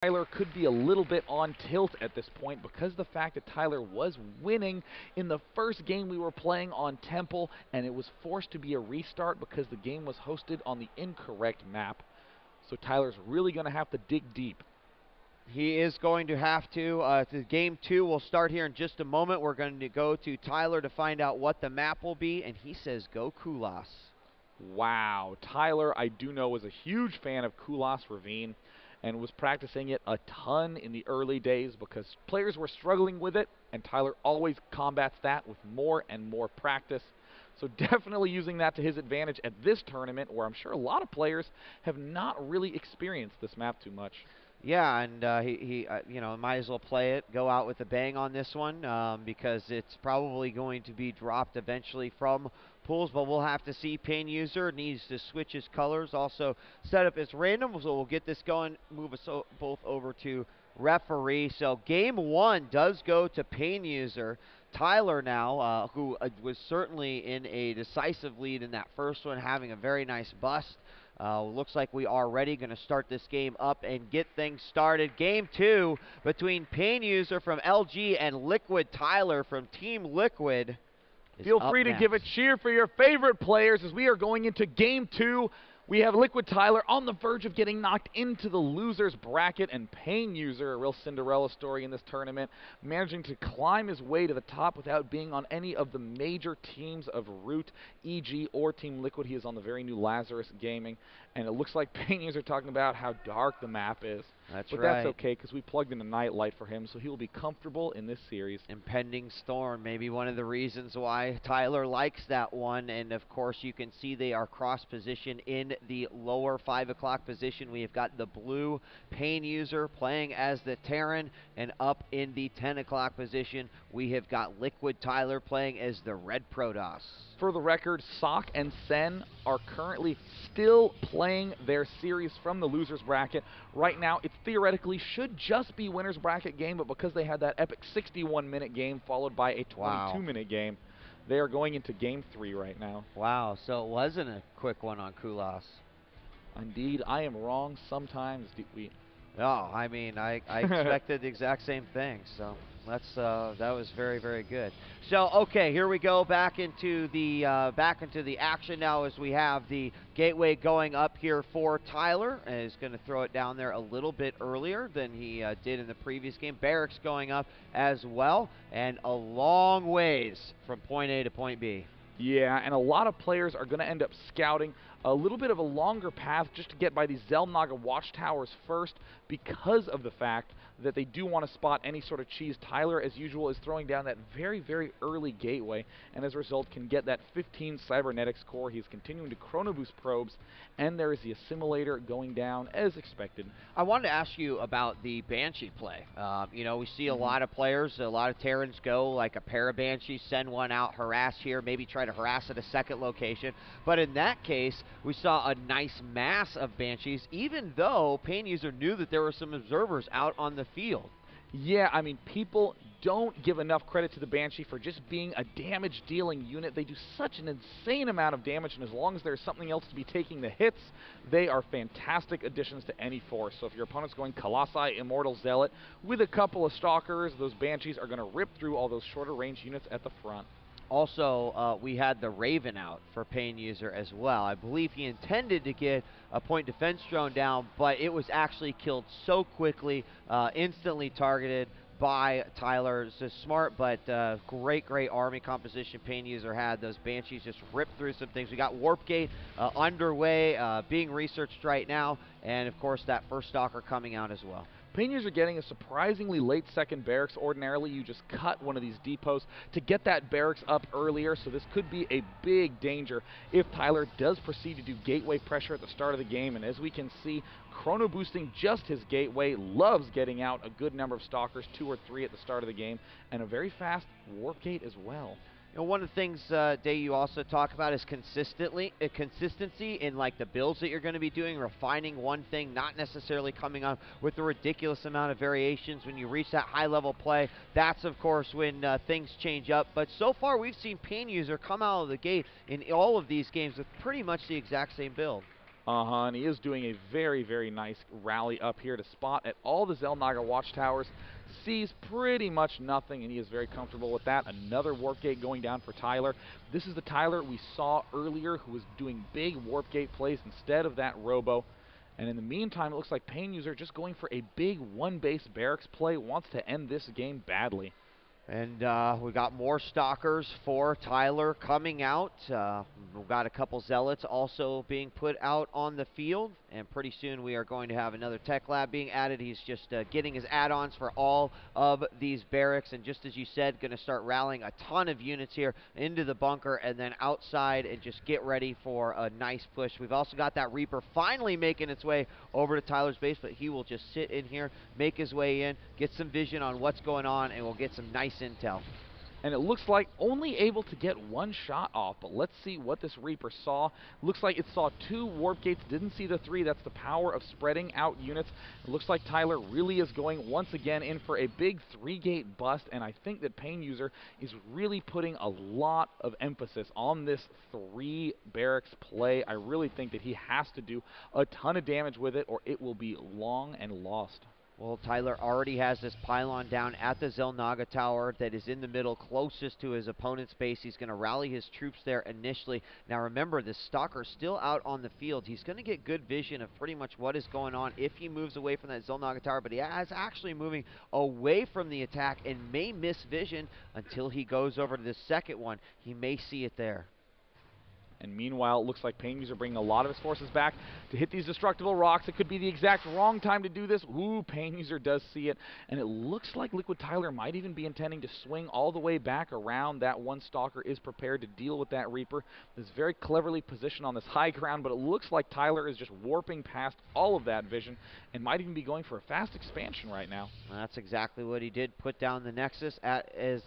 Tyler could be a little bit on tilt at this point because the fact that Tyler was winning in the first game we were playing on Temple, and it was forced to be a restart because the game was hosted on the incorrect map. So Tyler's really going to have to dig deep. He is going to have to. Game 2 will start here in just a moment. We're going to go to Tyler to find out what the map will be, and he says go Colossus. Wow. Tyler, I do know, was a huge fan of Colossus Ravine and was practicing it a ton in the early days because players were struggling with it, and Tyler always combats that with more and more practice. So definitely using that to his advantage at this tournament, where I'm sure a lot of players have not really experienced this map too much. Yeah, and he you know, might as well play it, go out with a bang on this one, because it's probably going to be dropped eventually from pools, but we'll have to see. Pain.User needs to switch his colors, also set up his random, so we'll get this going, move us both over to referee. So game 1 does go to Pain.User. Tyler now, who was certainly in a decisive lead in that first one, having a very nice bust. Looks like we are ready, going to start this game up and get things started. Game 2 between Pain.User from LG and LiquidTyler from Team Liquid. Feel free to give a cheer for your favorite players as we are going into Game 2. We have LiquidTyler on the verge of getting knocked into the losers bracket, and Pain.User, a real Cinderella story in this tournament, managing to climb his way to the top without being on any of the major teams of Root, EG, or Team Liquid. He is on the very new Lazarus Gaming, and it looks like Pain.User talking about how dark the map is. That's but right. That's okay, because we plugged in a nightlight for him, so he will be comfortable in this series. Impending storm, maybe one of the reasons why Tyler likes that one. And of course, you can see they are cross position in the lower 5 o'clock position. We have got the blue Pain.User playing as the Terran, and up in the 10 o'clock position, we have got LiquidTyler playing as the red Protoss. For the record, Sock and Sen are currently still playing their series from the losers bracket. Right now, it theoretically should just be winners bracket game, but because they had that epic 61-minute game followed by a 22-minute game, they are going into Game 3 right now. Wow, so it wasn't a quick one on Colossus. Indeed, I am wrong sometimes. Oh, I mean, I expected the exact same thing, so that was very, very good. So, okay, here we go back into the action now as we have the gateway going up here for Tyler, and he's going to throw it down there a little bit earlier than he did in the previous game. Barracks going up as well, and a long ways from point A to point B. Yeah, and a lot of players are going to end up scouting a little bit of a longer path just to get by these Zelnaga watchtowers first, because of the fact that they do want to spot any sort of cheese. Tyler, as usual, is throwing down that very, very early gateway, and as a result can get that 15 cybernetics core. He's continuing to chrono boost probes, and there is the assimilator going down as expected. I wanted to ask you about the Banshee play. You know, we see a lot of players, a lot of Terrans go like a pair of Banshees, send one out, harass here, maybe try to harass at a second location. But in that case, we saw a nice mass of Banshees, even though Pain.User knew that there were some observers out on the field. Yeah, I mean, people don't give enough credit to the Banshee for just being a damage-dealing unit. They do such an insane amount of damage, and as long as there's something else to be taking the hits, they are fantastic additions to any force. So if your opponent's going Colossi, Immortal Zealot, with a couple of Stalkers, those Banshees are going to rip through all those shorter-range units at the front. Also, we had the Raven out for Pain.User as well. I believe he intended to get a point defense drone down, but it was actually killed so quickly, instantly targeted by Tyler. It's just smart, but great army composition Pain.User had. Those Banshees just ripped through some things. We got Warp Gate underway, being researched right now, and of course that first Stalker coming out as well. Pain.User getting a surprisingly late second barracks. Ordinarily, you just cut one of these depots to get that barracks up earlier, so this could be a big danger if Tyler does proceed to do gateway pressure at the start of the game. And as we can see, chrono boosting just his gateway, loves getting out a good number of Stalkers, 2 or 3 at the start of the game, and a very fast warp gate as well. You know, one of the things, Day, you also talk about is consistency in like the builds that you're going to be doing, refining one thing, not necessarily coming up with a ridiculous amount of variations. When you reach that high-level play, that's, of course, when things change up. But so far, we've seen Pain.User come out of the gate in all of these games with pretty much the exact same build. And he is doing a very, very nice rally up here to spot at all the Xel'Naga watchtowers. Sees pretty much nothing, and he is very comfortable with that. Another warp gate going down for Tyler. This is the Tyler we saw earlier who was doing big warp gate plays instead of that robo. And in the meantime, it looks like Pain.User just going for a big one-base barracks play, wants to end this game badly. And we got more stalkers for Tyler coming out. We've got a couple zealots also being put out on the field. And pretty soon we are going to have another tech lab being added. He's just getting his add-ons for all of these barracks. And just as you said, going to start rallying a ton of units here into the bunker and then outside and just get ready for a nice push. We've also got that Reaper finally making its way over to Tyler's base, but he will just sit in here, make his way in, get some vision on what's going on, and we'll get some nice intel. And it looks like only able to get one shot off, but let's see what this Reaper saw. Looks like it saw 2 warp gates, didn't see the 3. That's the power of spreading out units. It looks like Tyler really is going once again in for a big 3-gate bust, and I think that Pain.User is really putting a lot of emphasis on this 3 barracks play. I really think that he has to do a ton of damage with it, or it will be long and lost. Well, Tyler already has this pylon down at the Xel'Naga tower that is in the middle, closest to his opponent's base. He's going to rally his troops there initially. Now remember, this Stalker's still out on the field. He's going to get good vision of pretty much what is going on if he moves away from that Xel'Naga tower, but he is actually moving away from the attack and may miss vision until he goes over to the second one. He may see it there. And meanwhile, it looks like Pain.User bringing a lot of his forces back to hit these destructible rocks. It could be the exact wrong time to do this. Ooh, Pain.User does see it. And it looks like LiquidTyler might even be intending to swing all the way back around. That one Stalker is prepared to deal with that Reaper. It's very cleverly positioned on this high ground, but it looks like Tyler is just warping past all of that vision and might even be going for a fast expansion right now. That's exactly what he did. Put down the Nexus as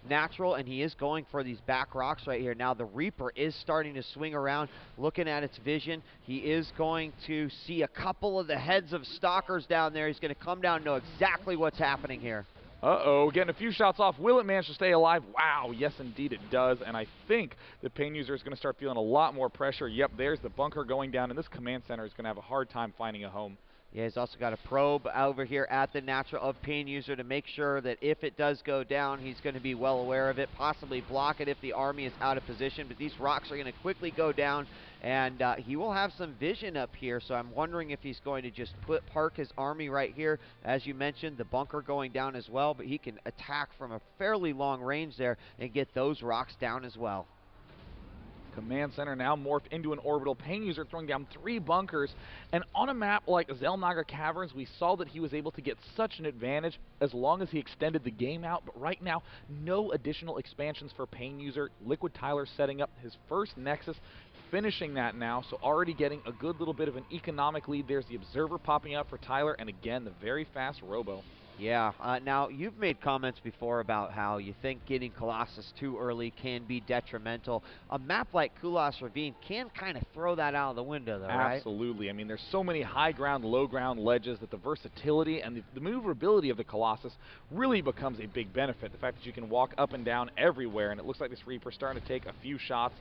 natural, and he is going for these back rocks right here. Now the Reaper is starting to swing around, looking at its vision. He is going to see a couple of the heads of Stalkers down there. He's going to come down and know exactly what's happening here. Uh-oh, getting a few shots off. Will it manage to stay alive? Wow, yes indeed it does. And I think the Pain.User is going to start feeling a lot more pressure. Yep, there's the bunker going down, and this command center is going to have a hard time finding a home. Yeah, he's also got a probe over here at the natural of Pain.User to make sure that if it does go down, he's going to be well aware of it, possibly block it if the army is out of position. But these rocks are going to quickly go down, and he will have some vision up here. So I'm wondering if he's going to just park his army right here. As you mentioned, the bunker going down as well, but he can attack from a fairly long range there and get those rocks down as well. Command center now morphed into an orbital. Pain.User throwing down 3 bunkers, and on a map like Xel'Naga Caverns, we saw that he was able to get such an advantage as long as he extended the game out. But right now, no additional expansions for Pain.User. LiquidTyler setting up his first Nexus, finishing that now, so already getting a good little bit of an economic lead. There's the Observer popping up for Tyler, and again, the very fast Robo. Yeah, now you've made comments before about how you think getting Colossus too early can be detrimental. A map like Colossus Ravine can kind of throw that out of the window, though, right? Absolutely. I mean, there's so many high ground, low ground ledges that the versatility and the maneuverability of the Colossus really becomes a big benefit. The fact that you can walk up and down everywhere, and it looks like this Reaper's starting to take a few shots.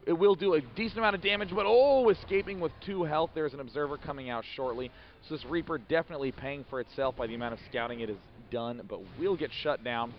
It will do a decent amount of damage, but oh, escaping with 2 health. There's an Observer coming out shortly. So this Reaper definitely paying for itself by the amount of scouting it has done, but will get shut down.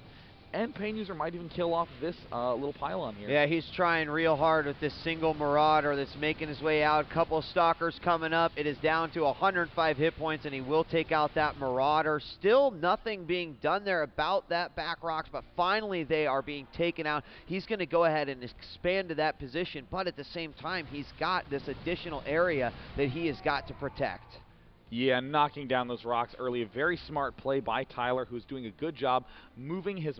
And Pain.User might even kill off this little pylon here. Yeah, he's trying real hard with this single Marauder that's making his way out. Couple Stalkers coming up. It is down to 105 hit points, and he will take out that Marauder. Still nothing being done there about that back rocks, but finally they are being taken out. He's going to go ahead and expand to that position, but at the same time, he's got this additional area that he has got to protect. Yeah, knocking down those rocks early. A very smart play by Tyler, who's doing a good job moving his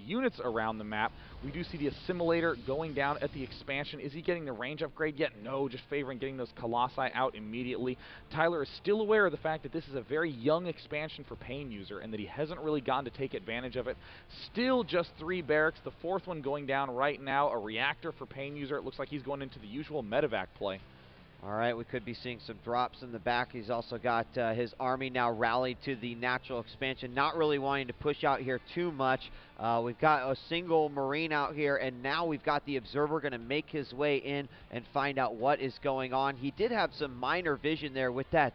units around the map. We do see the Assimilator going down at the expansion. Is he getting the range upgrade yet? No, just favoring getting those Colossi out immediately. Tyler is still aware of the fact that this is a very young expansion for Pain.User and that he hasn't really gotten to take advantage of it. Still just 3 barracks. The 4th one going down right now. A reactor for Pain.User. It looks like he's going into the usual medevac play. All right, we could be seeing some drops in the back. He's also got his army now rallied to the natural expansion, not really wanting to push out here too much. We've got a single Marine out here, and now we've got the Observer going to make his way in and find out what is going on. He did have some minor vision there with that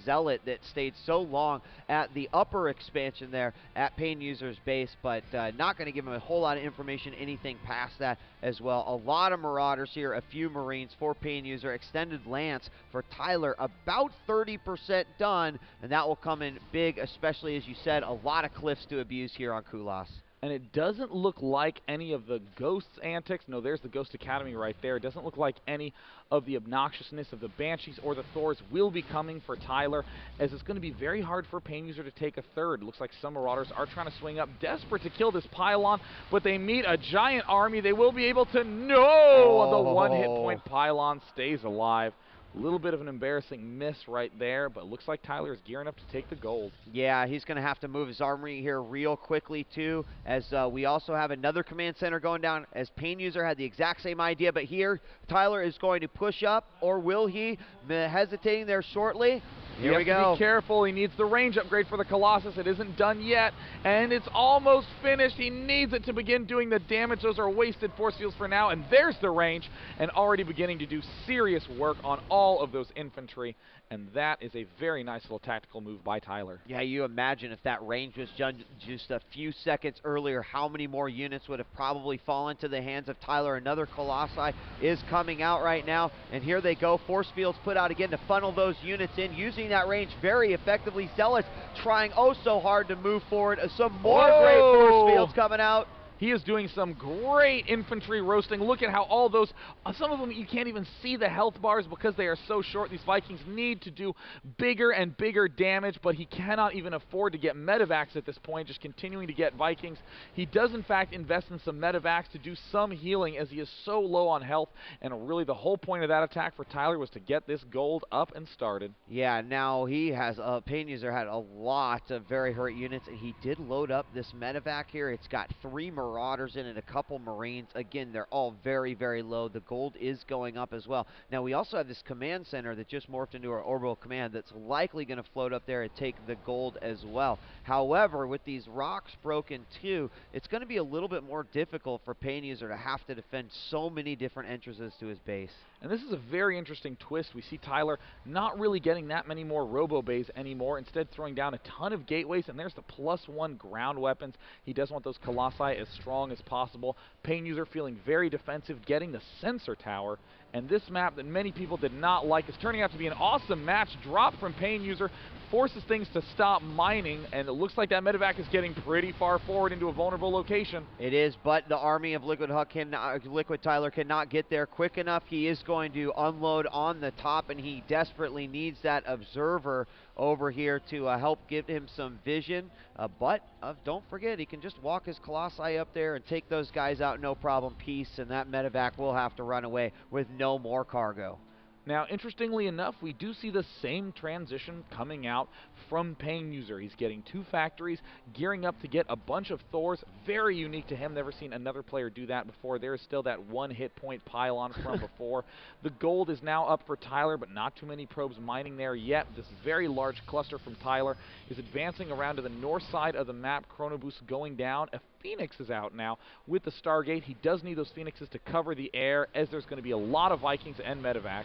Zealot that stayed so long at the upper expansion there at Pain.User's base, but not going to give him a whole lot of information, anything past that as well. A lot of Marauders here, a few Marines for Pain.User, extended Lance for Tyler, about 30% done, and that will come in big, especially as you said, a lot of cliffs to abuse here on Colossus. And it doesn't look like any of the Ghost's antics. No, there's the Ghost Academy right there. It doesn't look like any of the obnoxiousness of the Banshees or the Thors will be coming for Tyler, as it's going to be very hard for Pain.User to take a third. It looks like some Marauders are trying to swing up, desperate to kill this pylon, but they meet a giant army. They will be able to... No! The one hit point pylon stays alive. A little bit of an embarrassing miss right there, but it looks like Tyler is gearing up to take the gold. Yeah, he's going to have to move his armory here real quickly, too, as we also have another command center going down, as Pain.User had the exact same idea, but here Tyler is going to push up, or will he? Hesitating there shortly. Here we go. Be careful. He needs the range upgrade for the Colossus. It isn't done yet, and it's almost finished. He needs it to begin doing the damage. Those are wasted force fields for now, and there's the range, and already beginning to do serious work on all of those infantry, and that is a very nice little tactical move by Tyler. Yeah, you imagine if that range was just a few seconds earlier, how many more units would have probably fallen to the hands of Tyler. Another Colossi is coming out right now, and here they go. Force fields put out again to funnel those units in, using that range very effectively. Zealots trying oh so hard to move forward. Some more great force fields coming out. He is doing some great infantry roasting. Look at how all those, some of them you can't even see the health bars because they are so short. These Vikings need to do bigger and bigger damage, but he cannot even afford to get medevacs at this point, just continuing to get Vikings. He does in fact invest in some medevacs to do some healing as he is so low on health, and really the whole point of that attack for Tyler was to get this gold up and started. Yeah, now he has, Pain.User had a lot of very hurt units, and he did load up this medevac here. It's got 3 Marauders in it, a couple Marines. Again, they're all very, very low. The gold is going up as well. Now, we also have this command center that just morphed into our orbital command that's likely going to float up there and take the gold as well. However, with these rocks broken too, it's going to be a little bit more difficult for Pain.User to have to defend so many different entrances to his base. And this is a very interesting twist. We see Tyler not really getting that many more robo-bays anymore, instead throwing down a ton of gateways, and there's the +1 ground weapons. He does want those Colossi as strong as possible. Pain.User feeling very defensive, getting the sensor tower, and this map that many people did not like is turning out to be an awesome match. Drop from Pain.User forces things to stop mining, and it looks like that medevac is getting pretty far forward into a vulnerable location. It is, but the army of LiquidTyler cannot get there quick enough. He is going to unload on the top, and he desperately needs that Observer over here to help give him some vision. But don't forget, he can just walk his Colossi up there and take those guys out, no problem, peace, and that medevac will have to run away with no more cargo. Now, interestingly enough, we do see the same transition coming out from Pain.User. He's getting 2 factories, gearing up to get a bunch of Thors. Very unique to him. Never seen another player do that before. There is still that 1 hit point pylon from before. The gold is now up for Tyler, but not too many probes mining there yet. This very large cluster from Tyler is advancing around to the north side of the map. Chrono Boost going down. A Phoenix is out now with the Stargate. He does need those Phoenixes to cover the air, as there's going to be a lot of Vikings and medevacs.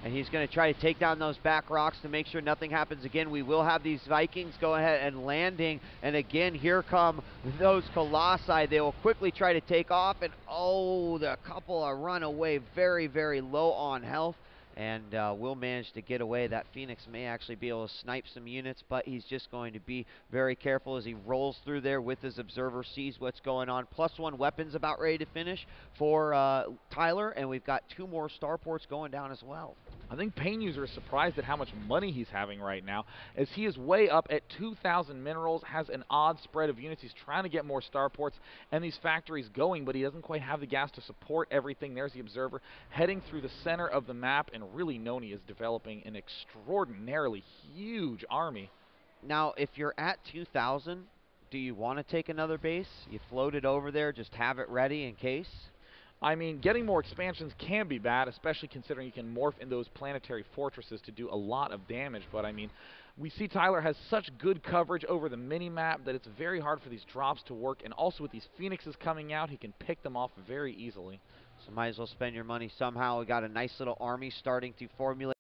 And he's going to try to take down those back rocks to make sure nothing happens again. We will have these Vikings go ahead and landing. And again, here come those Colossi. They will quickly try to take off. And oh, the couple are run away very, very low on health. And will manage to get away. That Phoenix may actually be able to snipe some units, but he's just going to be very careful as he rolls through there with his Observer, sees what's going on. +1 weapons about ready to finish for Tyler, and we've got 2 more starports going down as well. I think Pain.User is surprised at how much money he's having right now, as he is way up at 2,000 minerals, has an odd spread of units. He's trying to get more starports and these factories going, but he doesn't quite have the gas to support everything. There's the Observer heading through the center of the map, and really Noni is developing an extraordinarily huge army. Now, if you're at 2,000, do you want to take another base? You float it over there, just have it ready in case? I mean, getting more expansions can be bad, especially considering you can morph in those planetary fortresses to do a lot of damage. But I mean, we see Tyler has such good coverage over the mini-map that it's very hard for these drops to work. And also with these Phoenixes coming out, he can pick them off very easily. So might as well spend your money somehow. We got a nice little army starting to formulate.